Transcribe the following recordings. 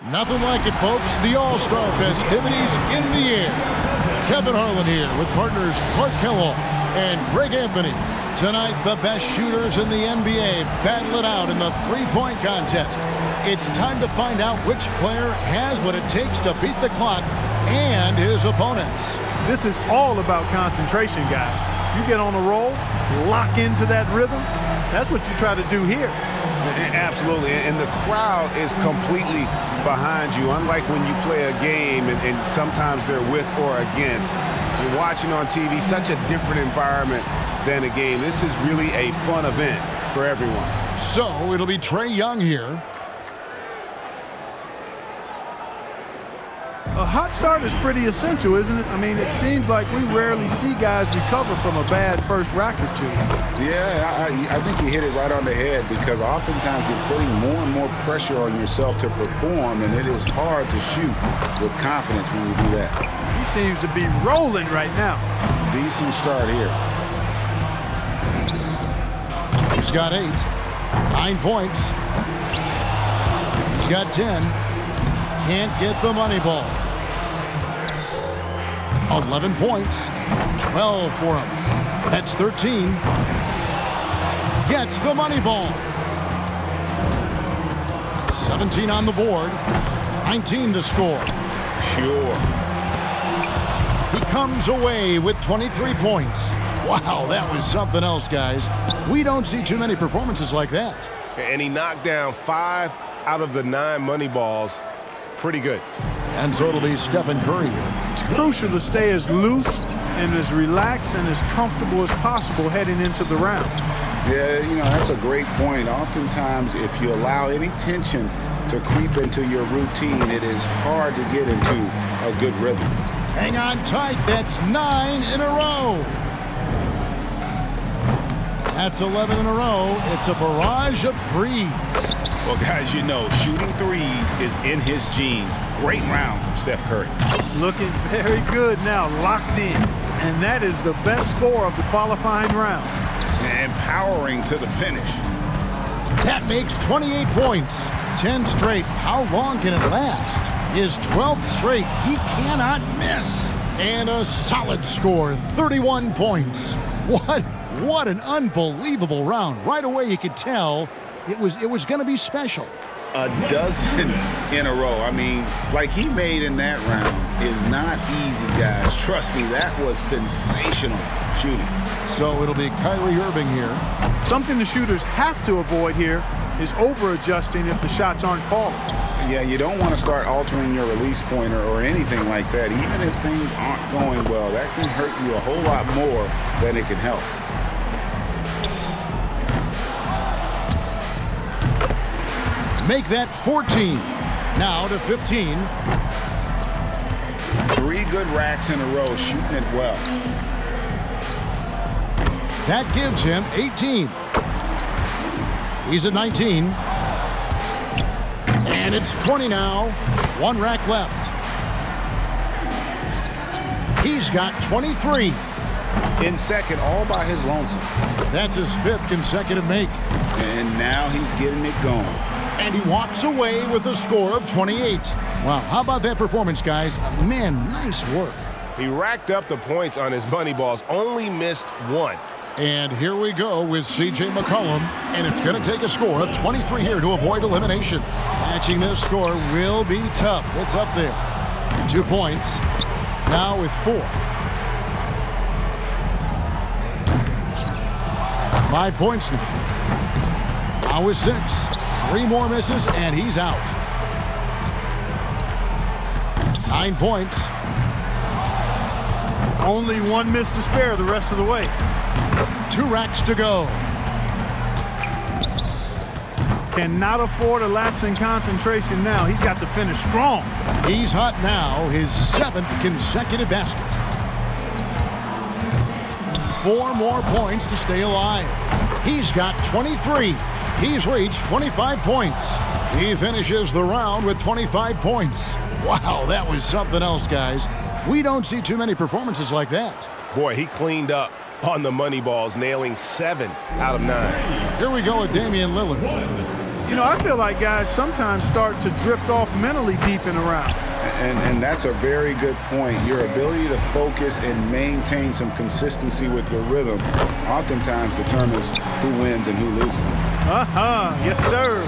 Nothing like it, folks. The All-Star festivities in the air. Kevin Harlan here with partners Clark Kellogg and Greg Anthony. Tonight, the best shooters in the NBA battle it out in the three-point contest. It's time to find out which player has what it takes to beat the clock and his opponents. This is all about concentration, guys. You get on a roll, lock into that rhythm. That's what you try to do here. Absolutely, and the crowd is completely behind you, unlike when you play a game and sometimes they're with or against. You're watching on TV, such a different environment than a game. This is really a fun event for everyone. So it'll be Trae Young here. A hot start is pretty essential, isn't it? I mean, it seems like we rarely see guys recover from a bad first rack or two. Yeah, I think you hit it right on the head, because oftentimes you're putting more and more pressure on yourself to perform, and it is hard to shoot with confidence when you do that. He seems to be rolling right now. Decent start here. He's got 8. 9 points. He's got 10. Can't get the money ball. 11 points. 12 for him. That's 13. Gets the money ball. 17 on the board. 19 the score. Pure. He comes away with 23 points. Wow, that was something else, guys. We don't see too many performances like that. And he knocked down 5 out of the 9 money balls. Pretty good. And so it'll be Stephen Curry here. It's crucial to stay as loose and as relaxed and as comfortable as possible heading into the round. Yeah, you know, that's a great point. Oftentimes, if you allow any tension to creep into your routine, it is hard to get into a good rhythm. Hang on tight. That's 9 in a row. That's 11 in a row. It's a barrage of threes. Well, guys, you know, shooting threes is in his genes. Great round from Steph Curry. Looking very good now, locked in. And that is the best score of the qualifying round. Empowering to the finish. That makes 28 points. 10 straight. How long can it last? His 12th straight. He cannot miss. And a solid score, 31 points. What an unbelievable round. Right away you could tell it was going to be special. A dozen in a row. I mean, like he made in that round is not easy, guys. Trust me, that was sensational shooting. So it'll be Kyrie Irving here. Something the shooters have to avoid here is over-adjusting if the shots aren't falling. Yeah, you don't want to start altering your release pointer or anything like that. Even if things aren't going well, that can hurt you a whole lot more than it can help. Make that 14. Now to 15. 3 good racks in a row, shooting it well. That gives him 18. He's at 19. And it's 20 now. 1 rack left. He's got 23. In second, all by his lonesome. That's his 5th consecutive make. And now he's getting it going. And he walks away with a score of 28. Wow, how about that performance, guys? Man, nice work. He racked up the points on his money balls, only missed 1. And here we go with CJMccolum, and it's going to take a score of 23 here to avoid elimination. Matching this score will be tough. It's up there. 2 points. Now with 4. 5 points now. Now with 6. 3 more misses, and he's out. 9 points. Only 1 miss to spare the rest of the way. 2 racks to go. Cannot afford a lapse in concentration now. He's got to finish strong. He's hot now, his 7th consecutive basket. 4 more points to stay alive. He's got 23. He's reached 25 points. He finishes the round with 25 points. Wow, that was something else, guys. We don't see too many performances like that. Boy, he cleaned up on the money balls, nailing 7 out of 9. Here we go with Damian Lillard. You know, I feel like guys sometimes start to drift off mentally deep in a round. And that's a very good point. Your ability to focus and maintain some consistency with your rhythm oftentimes determines who wins and who loses. Yes, sir.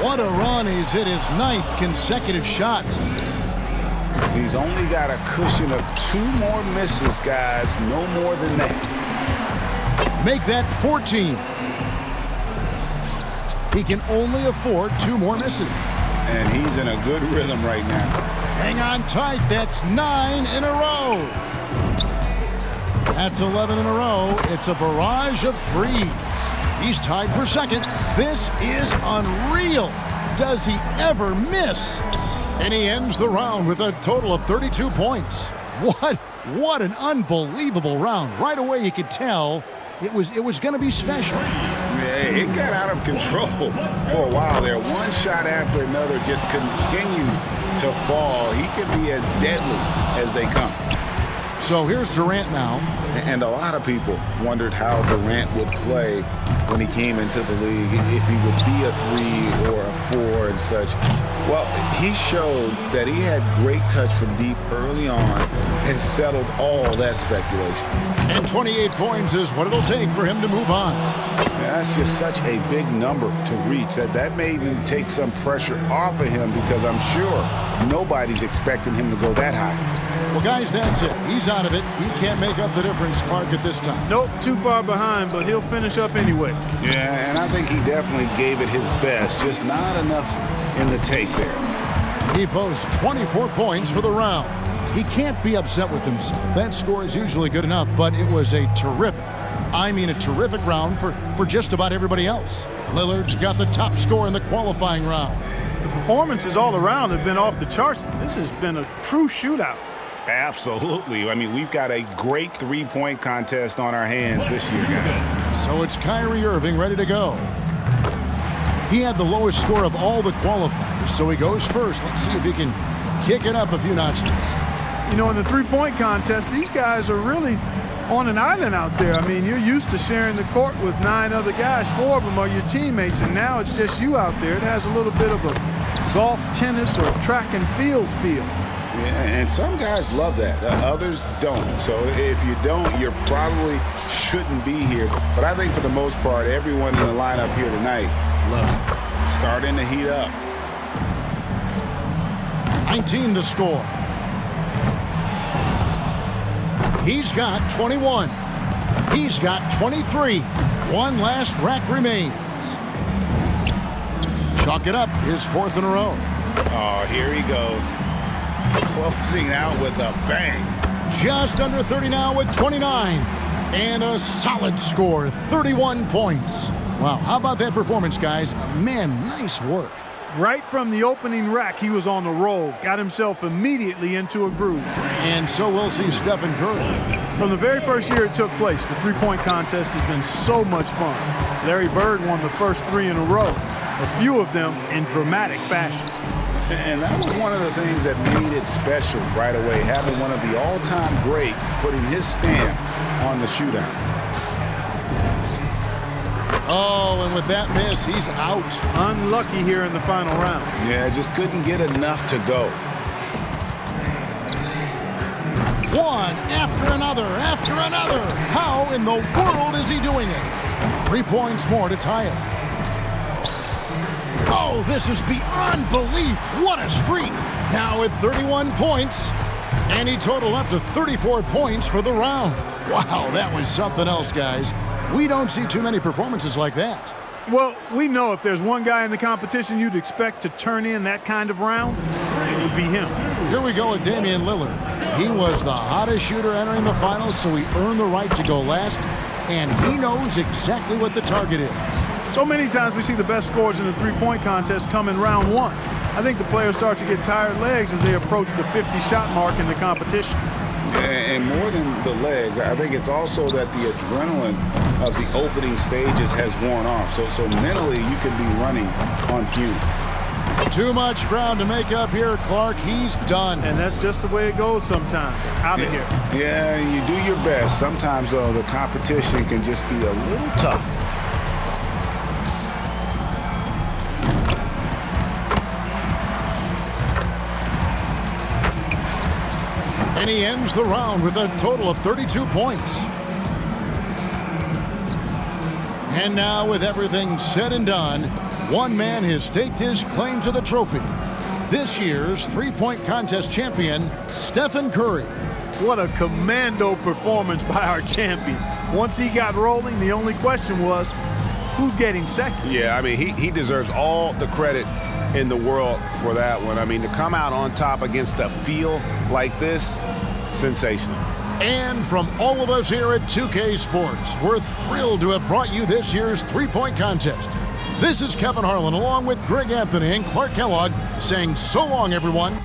What a run. He's hit his 9th consecutive shot. He's only got a cushion of 2 more misses, guys. No more than that. Make that 14. He can only afford 2 more misses. And he's in a good rhythm right now. Hang on tight. That's 9 in a row. That's 11 in a row. It's a barrage of threes. He's tied for second. This is unreal. Does he ever miss? And he ends the round with a total of 32 points. What an unbelievable round. Right away you could tell it was going to be special. Yeah, it got out of control for a while there. One shot after another just continued to fall. He could be as deadly as they come. So here's Durant now. And a lot of people wondered how Durant would play when he came into the league, if he would be a 3 or a 4 and such. Well, he showed that he had great touch from deep early on and settled all that speculation. And 28 points is what it'll take for him to move on. That's just such a big number to reach that may even take some pressure off of him, because I'm sure nobody's expecting him to go that high. Well, guys, that's it. He's out of it. He can't make up the difference, Clark, at this time. Nope, too far behind, but he'll finish up anyway. Yeah, and I think he definitely gave it his best, just not enough in the take there. He posts 24 points for the round. He can't be upset with himself. That score is usually good enough, but it was a terrific round for just about everybody else. Lillard's got the top score in the qualifying round. The performances all around have been off the charts. This has been a true shootout. Absolutely. I mean, we've got a great three-point contest on our hands this year, guys. So it's Kyrie Irving ready to go. He had the lowest score of all the qualifiers, so he goes first. Let's see if he can kick it up a few notches. You know, in the three-point contest, these guys are really on an island out there. I mean, you're used to sharing the court with 9 other guys. 4 of them are your teammates, and now it's just you out there. It has a little bit of a golf, tennis, or track and field feel. Yeah, and some guys love that. Others don't. So if you don't, you probably shouldn't be here. But I think for the most part, everyone in the lineup here tonight loves it. Starting to heat up. 19 the score. He's got 21. He's got 23. One last rack remains. Chalk it up, his 4th in a row. Oh, here he goes. Closing out with a bang. Just under 30 now with 29. And a solid score, 31 points. Wow, how about that performance, guys? Man, nice work. Right from the opening rack, he was on the roll, got himself immediately into a groove. And so we'll see Stephen Curry. From the very first year it took place, the three-point contest has been so much fun. Larry Bird won the first 3 in a row, a few of them in dramatic fashion. And that was one of the things that made it special right away, having one of the all-time greats putting his stamp on the shootout. Oh, and with that miss, he's out. Unlucky here in the final round. Yeah, just couldn't get enough to go. One after another, after another. How in the world is he doing it? 3 points more to tie it. Oh, this is beyond belief. What a streak. Now with 31 points, and he totaled up to 34 points for the round. Wow, that was something else, guys. We don't see too many performances like that. Well, we know if there's one guy in the competition you'd expect to turn in that kind of round, it would be him. Here we go with Damian Lillard. He was the hottest shooter entering the finals, so he earned the right to go last, and he knows exactly what the target is. So many times we see the best scores in the three-point contest come in round 1. I think the players start to get tired legs as they approach the 50-shot mark in the competition. And more than the legs, I think it's also that the adrenaline of the opening stages has worn off. So mentally, you can be running on fumes. Too much ground to make up here, Clark. He's done. And that's just the way it goes sometimes. Out of here. Yeah, you do your best. Sometimes, though, the competition can just be a little tough. And he ends the round with a total of 32 points. And now, with everything said and done, one man has staked his claim to the trophy. This year's three-point contest champion, Stephen Curry. What a commando performance by our champion. Once he got rolling, the only question was, who's getting second? Yeah, I mean, he deserves all the credit in the world for that one. I mean, to come out on top against a field like this, sensational. And from all of us here at 2K Sports, we're thrilled to have brought you this year's three-point contest. This is Kevin Harlan along with Greg Anthony and Clark Kellogg saying so long, everyone.